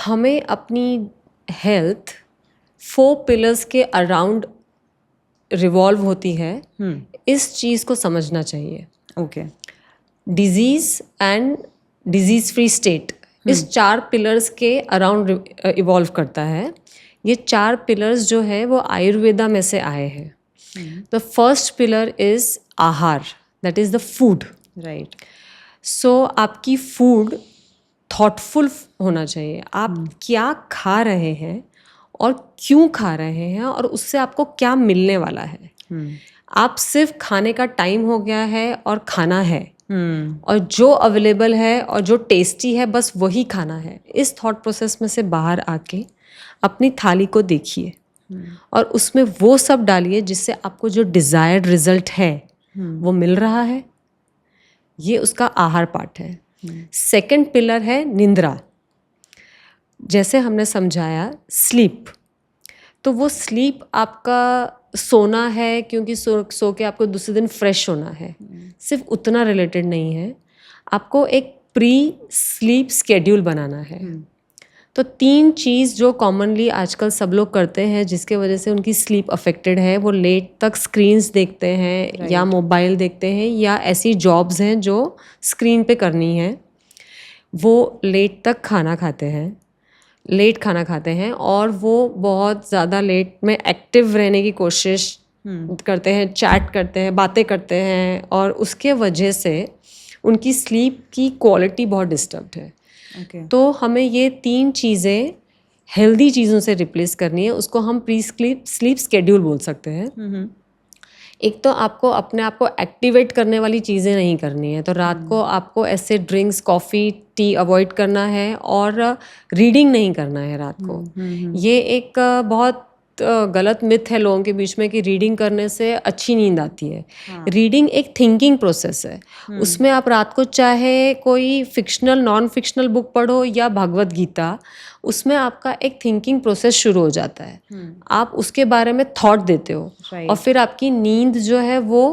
हमें अपनी health 4 pillars के अराउंड रिवॉल्व होती है। इस चीज़ को समझना चाहिए। Okay. Disease and disease free state इस 4 पिलर्स के अराउंड इवॉल्व करता है। ये 4 पिलर्स जो है वो आयुर्वेदा में से आए हैं। The first pillar is ahaar, that is the food. Right. So आपकी फूड थॉटफुल होना चाहिए। आप क्या खा रहे हैं और क्यों खा रहे हैं और उससे आपको क्या मिलने वाला है। आप सिर्फ खाने का टाइम हो गया है और खाना है और जो अवेलेबल है और जो टेस्टी है बस वही खाना है। इस थॉट प्रोसेस में से बाहर आके अपनी थाली को देखिए और उसमें वो सब डालिए जिससे आपको जो डिज़ायर्ड रिजल्ट है वो मिल रहा है। ये उसका आहार पार्ट है। सेकंड पिलर है निंद्रा। जैसे हमने समझाया स्लीप, तो वो स्लीप आपका सोना है क्योंकि सो के आपको दूसरे दिन फ्रेश होना है, सिर्फ उतना रिलेटेड नहीं है। आपको एक प्री स्लीप स्केड्यूल बनाना है। तो 3 चीज़ जो कॉमनली आजकल सब लोग करते हैं जिसके वजह से उनकी स्लीप अफेक्टेड है, वो लेट तक स्क्रीन्स देखते हैं या मोबाइल देखते हैं या ऐसी जॉब्स हैं जो स्क्रीन पे करनी है। वो लेट तक खाना खाते हैं, लेट खाना खाते हैं और वो बहुत ज़्यादा लेट में एक्टिव रहने की कोशिश करते हैं, चैट करते हैं, बातें करते हैं और उसके वजह से उनकी स्लीप की क्वालिटी बहुत डिस्टर्ब्ड है। तो हमें ये 3 चीज़ें हेल्दी चीज़ों से रिप्लेस करनी है। उसको हम प्री स्लीप स्केड्यूल बोल सकते हैं। एक तो आपको अपने आप को एक्टिवेट करने वाली चीज़ें नहीं करनी है। तो रात को आपको ऐसे ड्रिंक्स, कॉफ़ी, टी अवॉइड करना है और रीडिंग नहीं करना है रात को। ये एक बहुत गलत मिथ है लोगों के बीच में कि रीडिंग करने से अच्छी नींद आती है। रीडिंग एक थिंकिंग प्रोसेस है। उसमें आप रात को चाहे कोई फिक्शनल, नॉन फिक्शनल बुक पढ़ो या भगवत गीता, उसमें आपका एक थिंकिंग प्रोसेस शुरू हो जाता है। आप उसके बारे में थॉट देते हो और फिर आपकी नींद जो है वो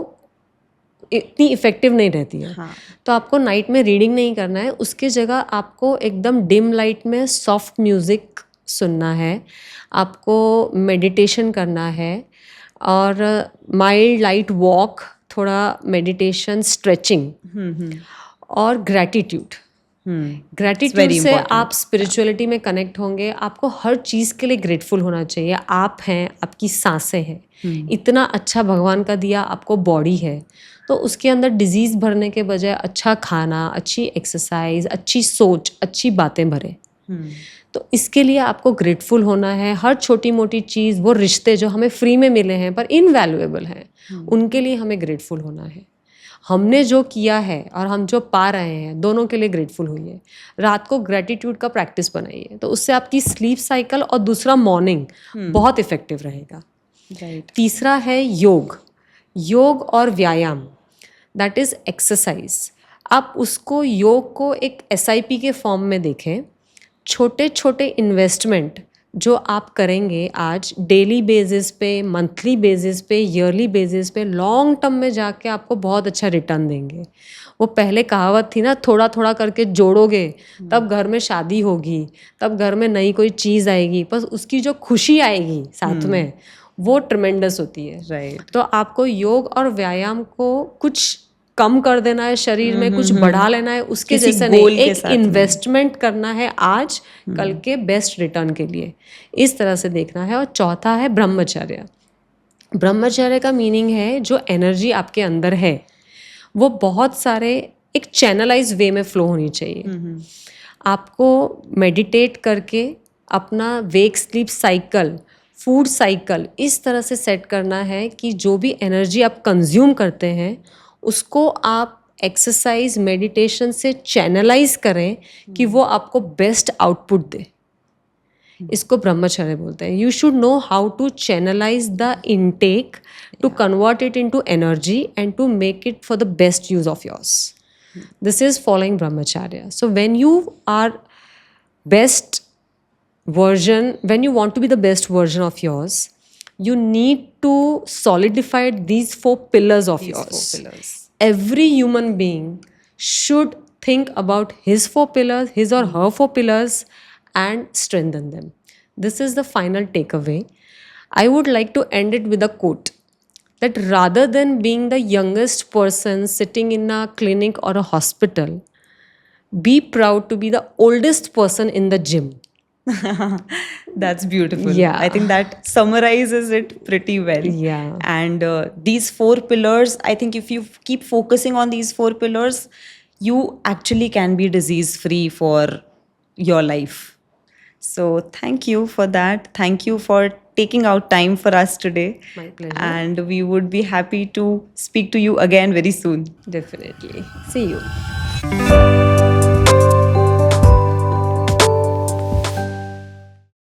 इतनी इफ़ेक्टिव नहीं रहती है। तो आपको नाइट में रीडिंग नहीं करना है, उसकी जगह आपको एकदम डिम लाइट में सॉफ्ट म्यूज़िक सुनना है, आपको मेडिटेशन करना है और माइल्ड लाइट वॉक, थोड़ा मेडिटेशन, स्ट्रेचिंग और ग्रैटिट्यूड। ग्रैटिट्यूड से आप स्पिरिचुअलिटी में कनेक्ट होंगे। आपको हर चीज़ के लिए ग्रेटफुल होना चाहिए। आप हैं, आपकी सांसें हैं, इतना अच्छा भगवान का दिया आपको बॉडी है, तो उसके अंदर डिजीज़ भरने के बजाय अच्छा खाना, अच्छी एक्सरसाइज, अच्छी सोच, अच्छी बातें भरें। तो इसके लिए आपको ग्रेटफुल होना है। हर छोटी मोटी चीज़, वो रिश्ते जो हमें फ्री में मिले हैं पर इनवैल्यूएबल हैं, उनके लिए हमें ग्रेटफुल होना है। हमने जो किया है और हम जो पा रहे हैं, दोनों के लिए ग्रेटफुल होइए। रात को ग्रेटिट्यूड का प्रैक्टिस बनाइए, तो उससे आपकी स्लीप साइकिल और दूसरा मॉर्निंग बहुत इफेक्टिव रहेगा। तीसरा है योग। योग और व्यायाम, दैट इज़ एक्सरसाइज। आप उसको, योग को एक SIP के फॉर्म में देखें। छोटे छोटे इन्वेस्टमेंट जो आप करेंगे आज डेली बेसिस पे, मंथली बेसिस पे, ईयरली बेसिस पे, लॉन्ग टर्म में जाके आपको बहुत अच्छा रिटर्न देंगे। वो पहले कहावत थी ना, थोड़ा थोड़ा करके जोड़ोगे तब घर में शादी होगी, तब घर में नई कोई चीज़ आएगी, बस उसकी जो खुशी आएगी साथ में वो ट्रिमेंडस होती है। तो आपको योग और व्यायाम को कुछ कम कर देना है शरीर में, कुछ बढ़ा लेना है, उसके जैसे नहीं, एक इन्वेस्टमेंट करना है आज कल के बेस्ट रिटर्न के लिए, इस तरह से देखना है। और चौथा है ब्रह्मचर्य। ब्रह्मचर्य का मीनिंग है जो एनर्जी आपके अंदर है वो बहुत सारे एक चैनलाइज वे में फ्लो होनी चाहिए। आपको मेडिटेट करके अपना वेक स्लीप साइकिल, फूड साइकिल इस तरह से सेट करना है कि जो भी एनर्जी आप कंज्यूम करते हैं उसको आप एक्सरसाइज, मेडिटेशन से चैनलाइज करें कि वो आपको बेस्ट आउटपुट दे। इसको ब्रह्मचर्य बोलते हैं। You should know how to channelize the intake to convert it into energy and to make it for the best use of yours. This is following brahmacharya. So when you are best version, when you want to be the best version of yours, you need to solidify these 4 pillars of yours. Every human being should think about his 4 pillars, his or her 4 pillars, and strengthen them. This is the final takeaway. I would like to end it with a quote that rather than being the youngest person sitting in a clinic or a hospital, be proud to be the oldest person in the gym. That's beautiful. Yeah. I think that summarizes it pretty well. Yeah. And these 4 pillars, I think if you keep focusing on these 4 pillars, you actually can be disease free for your life. So thank you for that. Thank you for taking out time for us today. My pleasure. And we would be happy to speak to you again very soon. Definitely. See you.